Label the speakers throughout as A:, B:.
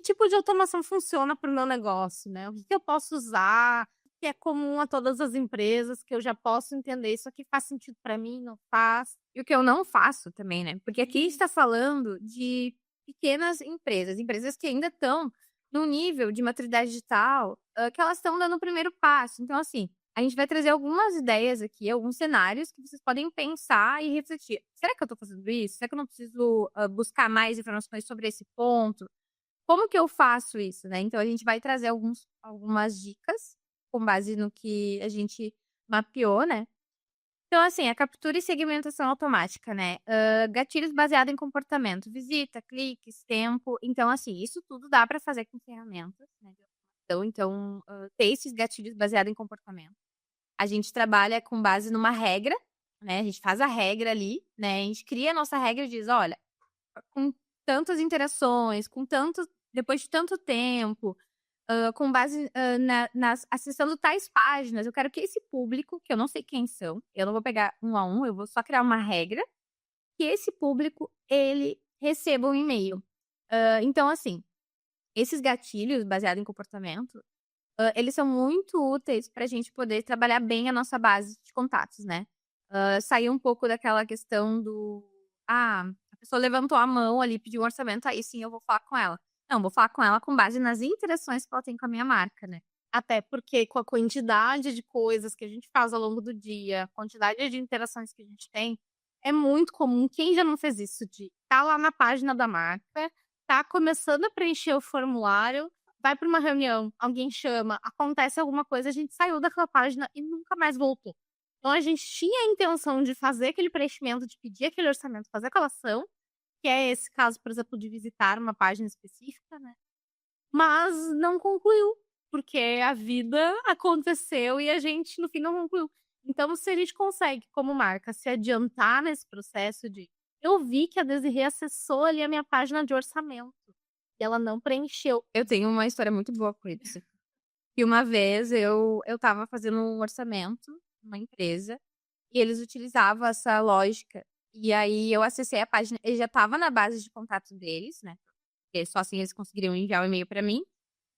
A: tipo de automação funciona para o meu negócio, né? O que que eu posso usar, que é comum a todas as empresas, que eu já posso entender isso aqui faz sentido para mim, não faz.
B: E o que eu não faço também, né, porque aqui está falando de pequenas empresas, empresas que ainda estão num nível de maturidade digital, que elas estão dando o primeiro passo. Então, assim, a gente vai trazer algumas ideias aqui, alguns cenários que vocês podem pensar e refletir: "Será que eu estou fazendo isso? Será que eu não preciso, buscar mais informações sobre esse ponto? Como que eu faço isso?", né. Então a gente vai trazer algumas dicas, com base no que a gente mapeou, né. Então, assim, a captura e segmentação automática, né, gatilhos baseados em comportamento, visita, cliques, tempo. Então, assim, isso tudo dá para fazer com ferramentas, né, de automação. Então, ter esses gatilhos baseados em comportamento. A gente trabalha com base numa regra, né, a gente faz a regra ali, né, a gente cria a nossa regra e diz: "Olha, com tantas interações, com tanto depois de tanto tempo, com base, nas acessando tais páginas, eu quero que esse público, que eu não sei quem são, eu não vou pegar um a um, eu vou só criar uma regra, que esse público, ele receba um e-mail". Então, assim, esses gatilhos baseado em comportamento, eles são muito úteis para a gente poder trabalhar bem a nossa base de contatos, né. Sair um pouco daquela questão do: "Ah, a pessoa levantou a mão ali, pediu um orçamento, aí sim eu vou falar com ela". Não, vou falar com ela com base nas interações que ela tem com a minha marca, né.
A: Até porque com a quantidade de coisas que a gente faz ao longo do dia, a quantidade de interações que a gente tem, é muito comum, quem já não fez isso, de tá lá na página da marca, tá começando a preencher o formulário, vai para uma reunião, alguém chama, acontece alguma coisa, a gente saiu daquela página e nunca mais voltou. Então a gente tinha a intenção de fazer aquele preenchimento, de pedir aquele orçamento, fazer aquela ação, que é esse caso, por exemplo, de visitar uma página específica, né, mas não concluiu, porque a vida aconteceu e a gente no fim não concluiu. Então se a gente consegue, como marca, se adiantar nesse processo de: "Eu vi que a Desirê acessou ali a minha página de orçamento, e ela não preencheu".
B: Eu tenho uma história muito boa com isso. Que uma vez eu estava fazendo um orçamento numa empresa, e eles utilizavam essa lógica, e aí eu acessei a página, ele já estava na base de contatos deles, né, porque só assim eles conseguiriam enviar o e-mail pra mim.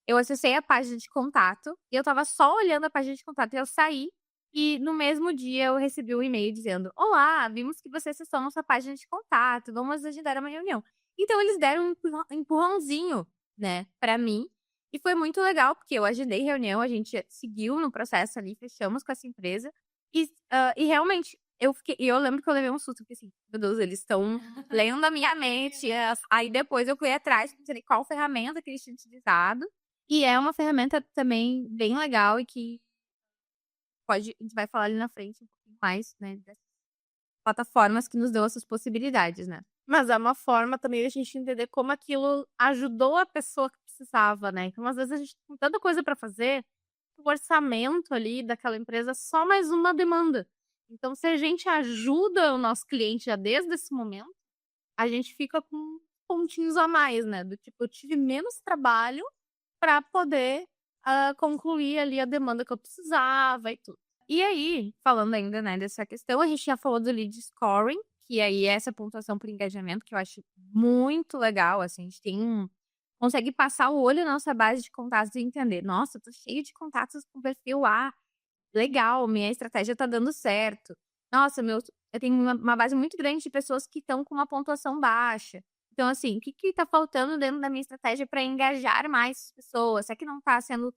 B: Eu acessei a página de contato, e eu estava só olhando a página de contato, e eu saí, e no mesmo dia eu recebi um e-mail dizendo: "Olá, vimos que você acessou nossa página de contato, vamos agendar uma reunião". Então eles deram um empurrãozinho, né, pra mim, e foi muito legal, porque eu agendei reunião, a gente seguiu no processo ali, fechamos com essa empresa, e realmente eu lembro que eu levei um susto, porque assim: "Meu Deus, eles estão lendo a minha mente", aí depois eu fui atrás pra entender qual ferramenta que eles tinham utilizado, e é uma ferramenta também bem legal e que a gente vai falar ali na frente um pouquinho mais, né, dessas plataformas que nos dão essas possibilidades, né.
A: Mas é uma forma também de a gente entender como aquilo ajudou a pessoa que precisava, né. Então às vezes a gente tem tanta coisa para fazer, o orçamento ali daquela empresa é só mais uma demanda. Então se a gente ajuda o nosso cliente já desde esse momento, a gente fica com pontinhos a mais, né, do tipo: "Eu tive menos trabalho para poder, concluir ali a demanda que eu precisava e tudo".
B: E aí, falando ainda, né, dessa questão, a gente já falou do lead scoring, que aí é essa pontuação por engajamento, que eu acho muito legal, assim, a gente consegue passar o olho na nossa base de contatos e entender: "Nossa, eu tô cheio de contatos com perfil A, legal, minha estratégia tá dando certo. Nossa, eu tenho uma base muito grande de pessoas que estão com uma pontuação baixa. Então, assim, o que que tá faltando dentro da minha estratégia para engajar mais as pessoas? Será que não tá sendo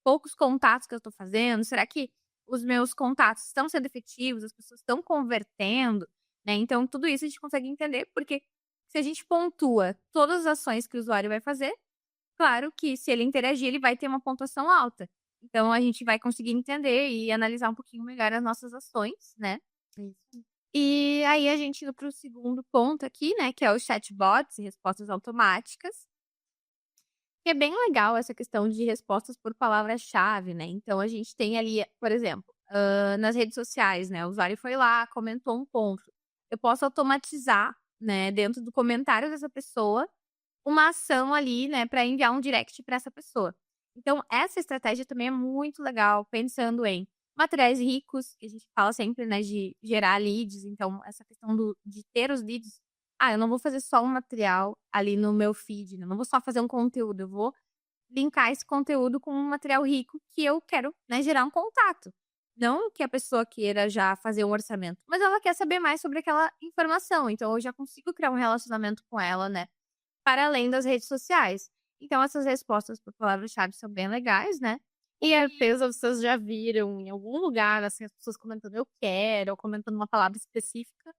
B: poucos contatos que eu tô fazendo? Será que os meus contatos estão sendo efetivos? As pessoas estão convertendo?", né. Então tudo isso a gente consegue entender, porque se a gente pontua todas as ações que o usuário vai fazer, claro que se ele interagir, ele vai ter uma pontuação alta. Então a gente vai conseguir entender e analisar um pouquinho melhor as nossas ações, né.
A: Isso.
B: E aí a gente indo para o segundo ponto aqui, né, que é os chatbots e respostas automáticas, que é bem legal essa questão de respostas por palavra-chave, né. Então a gente tem ali, por exemplo, nas redes sociais, né, o usuário foi lá, comentou um ponto. Eu posso automatizar, né, dentro do comentário dessa pessoa, uma ação ali, né, para enviar um direct para essa pessoa. Então essa estratégia também é muito legal, pensando em materiais ricos, que a gente fala sempre, né, de gerar leads. Então essa questão de ter os leads eu não vou fazer só um material ali no meu feed, né, não vou só fazer um conteúdo, eu vou linkar esse conteúdo com um material rico que eu quero, né, gerar um contato. Não que a pessoa queira já fazer um orçamento, mas ela quer saber mais sobre aquela informação, então eu já consigo criar um relacionamento com ela, né, para além das redes sociais. Então essas respostas por palavra-chave são bem legais, né.
A: Com certeza vocês já viram em algum lugar, assim, as pessoas comentando "eu quero", ou comentando uma palavra específica,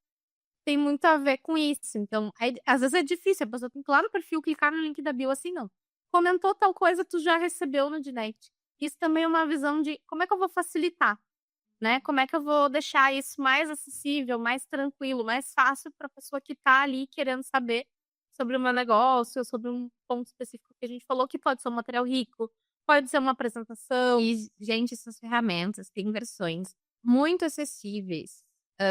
A: tem muito a ver com isso. Então, aí às vezes é difícil, a pessoa tem que ir lá no perfil, clicar no link da bio, assim, não. Comentou tal coisa, tu já recebeu no direct. Isso também é uma visão de como é que eu vou facilitar, né, como é que eu vou deixar isso mais acessível, mais tranquilo, mais fácil para a pessoa que tá ali querendo saber sobre o meu negócio, sobre um ponto específico que a gente falou, que pode ser um material rico, pode ser uma apresentação.
B: E, gente, essas ferramentas têm versões muito acessíveis,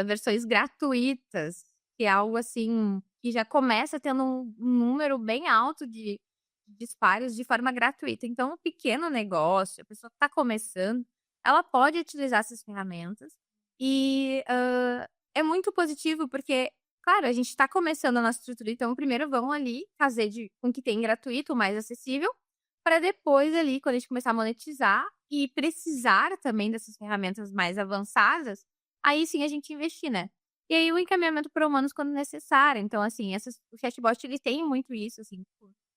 B: versões gratuitas, que é algo assim, que já começa tendo um número bem alto de disparos de forma gratuita. Então, o pequeno negócio, a pessoa que está começando, ela pode utilizar essas ferramentas e, é muito positivo porque, claro, a gente está começando a nossa estrutura, então primeiro vamos ali fazer com que tem gratuito, o mais acessível, para depois ali, quando a gente começar a monetizar e precisar também dessas ferramentas mais avançadas, aí sim a gente investir, né. E aí o encaminhamento para humanos quando necessário, então assim, o chatbot ele tem muito isso, assim,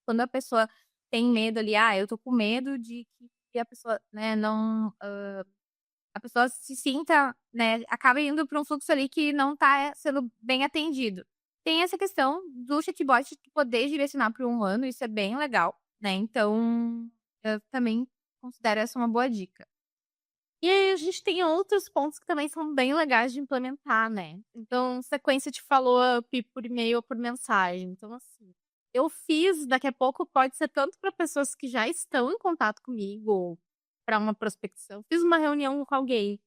B: quando a pessoa tem medo ali, eu tô com medo de que a pessoa, né, não, a pessoa se sinta, né, acaba indo para um fluxo ali que não tá sendo bem atendido. Tem essa questão do chatbot poder direcionar para o humano, isso é bem legal, né, então eu também considero essa uma boa dica.
A: E aí a gente tem outros pontos que também são bem legais de implementar, né. Então, sequência de follow-up por e-mail ou por mensagem. Então, assim, eu fiz, daqui a pouco pode ser tanto para pessoas que já estão em contato comigo ou para uma prospecção. Fiz uma reunião com alguém,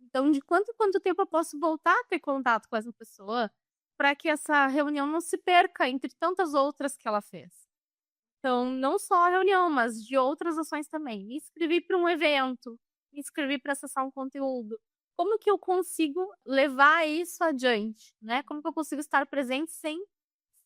A: então de quanto em quanto tempo eu posso voltar a ter contato com essa pessoa, para que essa reunião não se perca entre tantas outras que ela fez. Então, não só a reunião, mas de outras ações também. Me inscrevi para um evento, me inscrevi para acessar um conteúdo. Como que eu consigo levar isso adiante, né? Como que eu consigo estar presente sem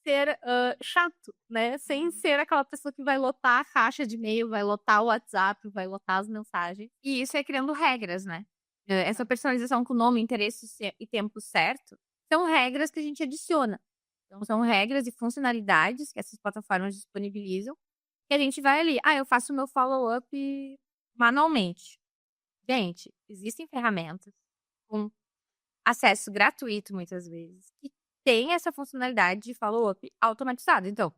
A: ser, chato, né? Sem ser aquela pessoa que vai lotar a caixa de e-mail, vai lotar o WhatsApp, vai lotar as mensagens.
B: E isso é criando regras, né. Essa personalização com nome, endereço e tempo certo, são regras que a gente adiciona. Então são regras e funcionalidades que essas plataformas disponibilizam, que a gente vai ali: eu faço o meu follow-up manualmente". Gente, existem ferramentas com acesso gratuito, muitas vezes, que tem essa funcionalidade de follow-up automatizado. Então,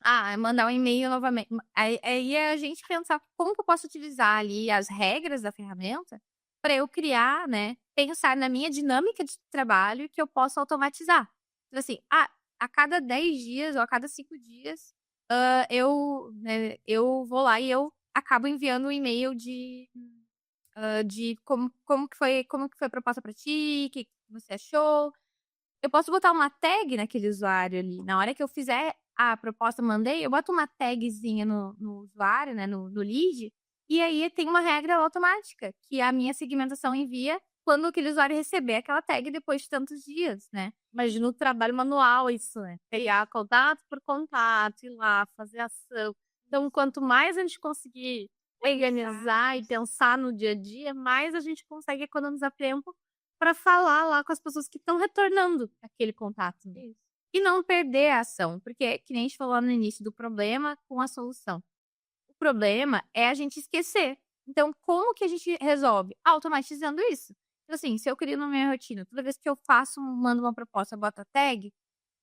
B: é mandar um e-mail novamente. Aí é a gente pensar como que eu posso utilizar ali as regras da ferramenta para eu criar, né, pensar na minha dinâmica de trabalho que eu possa automatizar. Então, assim, a cada 10 dias ou a cada 5 dias, eu vou lá e eu acabo enviando um e-mail de como que foi a proposta para ti, o que que você achou. Eu posso botar uma tag naquele usuário ali, na hora que eu fizer a proposta, mandei, eu boto uma tagzinha no usuário, né, no lead, e aí tem uma regra automática, que a minha segmentação envia quando aquele usuário receber aquela tag depois de tantos dias, né.
A: Imagina o trabalho manual isso, né? Criar contato por contato, ir lá, fazer ação. Então, quanto mais a gente conseguir organizar e pensar no dia a dia, mais a gente consegue economizar tempo para falar lá com as pessoas que estão retornando aquele contato, né?
B: Isso. E não perder a ação, porque que nem a gente falou no início do problema com a solução. O problema é a gente esquecer. Então, como que a gente resolve? Automatizando isso. Então, assim, se eu crio na minha rotina, toda vez que eu mando uma proposta, boto a tag,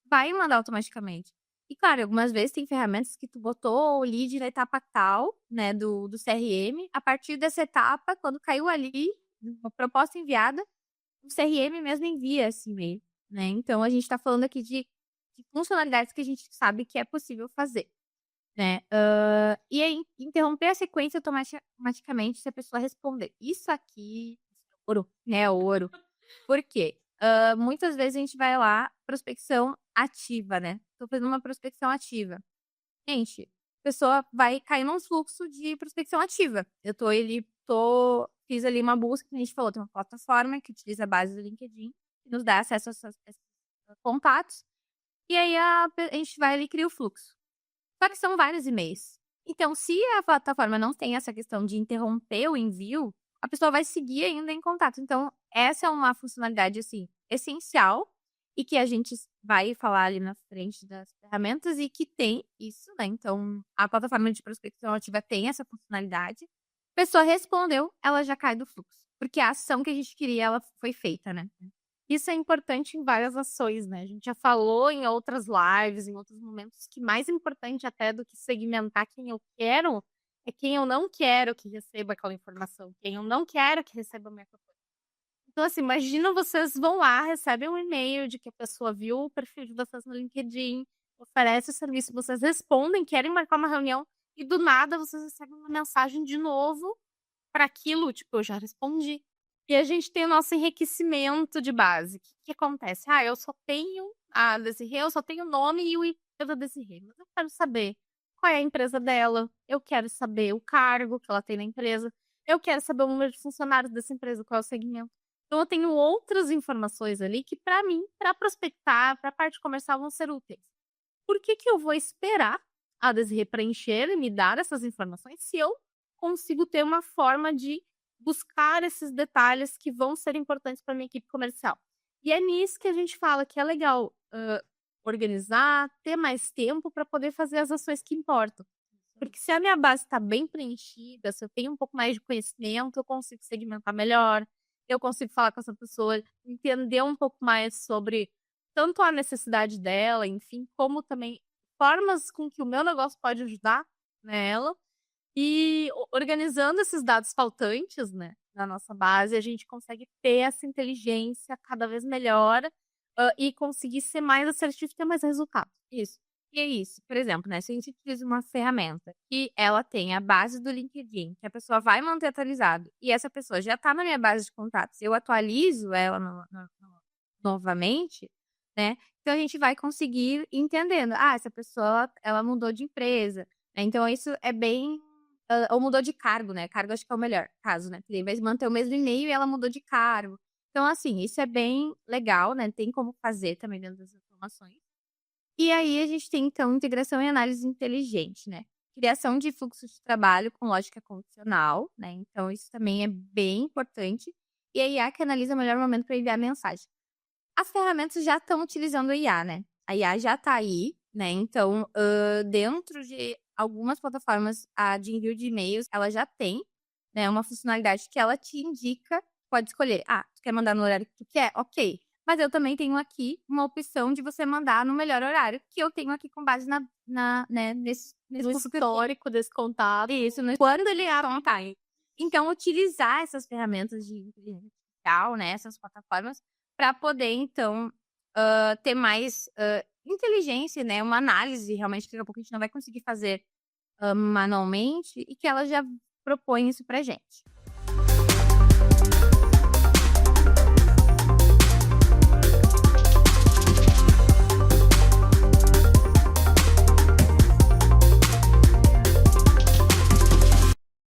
B: vai mandar automaticamente. E claro, algumas vezes tem ferramentas que tu botou o lead na etapa tal, né, do CRM, a partir dessa etapa, quando caiu ali, uma proposta enviada, o CRM mesmo envia esse e-mail, né. Então a gente tá falando aqui de funcionalidades que a gente sabe que é possível fazer, né. E aí interromper a sequência automaticamente se a pessoa responder: "Isso aqui, ouro, né, ouro". Por quê? Muitas vezes a gente vai lá, prospecção ativa, né. Tô fazendo uma prospecção ativa. Gente, a pessoa vai cair num fluxo de prospecção ativa. Eu fiz ali uma busca, que a gente falou, tem uma plataforma que utiliza a base do LinkedIn, que nos dá acesso a esses contatos. e aí a gente vai ali e cria o fluxo. Só que são vários e-mails. Então, se a plataforma não tem essa questão de interromper o envio, a pessoa vai seguir ainda em contato. Então, essa é uma funcionalidade, assim, essencial e que a gente vai falar ali na frente das ferramentas e que tem isso, né? Então, a plataforma de prospecção ativa tem essa funcionalidade. A pessoa respondeu, ela já cai do fluxo. Porque a ação que a gente queria, ela foi feita, né?
A: Isso é importante em várias ações, né? A gente já falou em outras lives, em outros momentos, que mais importante até do que segmentar quem eu quero é quem eu não quero que receba aquela informação, quem eu não quero que receba a minha proposta. Então, assim, imagina vocês vão lá, recebem um e-mail de que a pessoa viu o perfil de vocês no LinkedIn, oferece o serviço, vocês respondem, querem marcar uma reunião, e do nada vocês recebem uma mensagem de novo para aquilo, tipo, eu já respondi. E a gente tem o nosso enriquecimento de base. O que acontece? Ah, eu só tenho a Desirê, eu só tenho o nome e o IP da Desirê, mas eu quero saber qual é a empresa dela, eu quero saber o cargo que ela tem na empresa, eu quero saber o número de funcionários dessa empresa, qual é o segmento. Então eu tenho outras informações ali que para mim, para prospectar, para a parte comercial vão ser úteis. Por que que eu vou esperar a Desirê preencher e me dar essas informações se eu consigo ter uma forma de buscar esses detalhes que vão ser importantes para minha equipe comercial? E é nisso que a gente fala que é legal organizar, ter mais tempo para poder fazer as ações que importam. Porque se a minha base está bem preenchida, se eu tenho um pouco mais de conhecimento, eu consigo segmentar melhor, eu consigo falar com essa pessoa, entender um pouco mais sobre tanto a necessidade dela, enfim, como também formas com que o meu negócio pode ajudar nela. E organizando esses dados faltantes, né, na nossa base, a gente consegue ter essa inteligência cada vez melhor, e conseguir ser mais assertivo e ter mais resultado.
B: Isso. E é isso, por exemplo, né, se a gente utiliza uma ferramenta que ela tem a base do LinkedIn, que a pessoa vai manter atualizado, e essa pessoa já está na minha base de contatos, eu atualizo ela novamente, né, então a gente vai conseguir ir entendendo, essa pessoa, ela mudou de empresa, né, então isso é bem ou mudou de cargo, né, cargo acho que é o melhor caso, né, porque vai manter o mesmo e-mail e ela mudou de cargo. Então, assim, isso é bem legal, né, tem como fazer também dentro das informações. E aí a gente tem, então, integração e análise inteligente, né. Criação de fluxo de trabalho com lógica condicional, né, então isso também é bem importante. E a IA que analisa o melhor momento para enviar mensagem. As ferramentas já estão utilizando a IA, né. A IA já está aí, né, então, dentro de algumas plataformas, a de envio de e-mails, ela já tem, né, uma funcionalidade que ela te indica, pode escolher: tu quer mandar no horário que tu quer? Ok. Mas eu também tenho aqui uma opção de você mandar no melhor horário, que eu tenho aqui com base né, nesse
A: No
B: fluxo que eu
A: histórico desse contato.
B: isso, quando ele tá. Então utilizar essas ferramentas de inteligência artificial, né, essas plataformas, para poder então, ter mais, inteligência, né, uma análise realmente que daqui a pouco a gente não vai conseguir fazer, manualmente e que ela já propõe isso pra gente.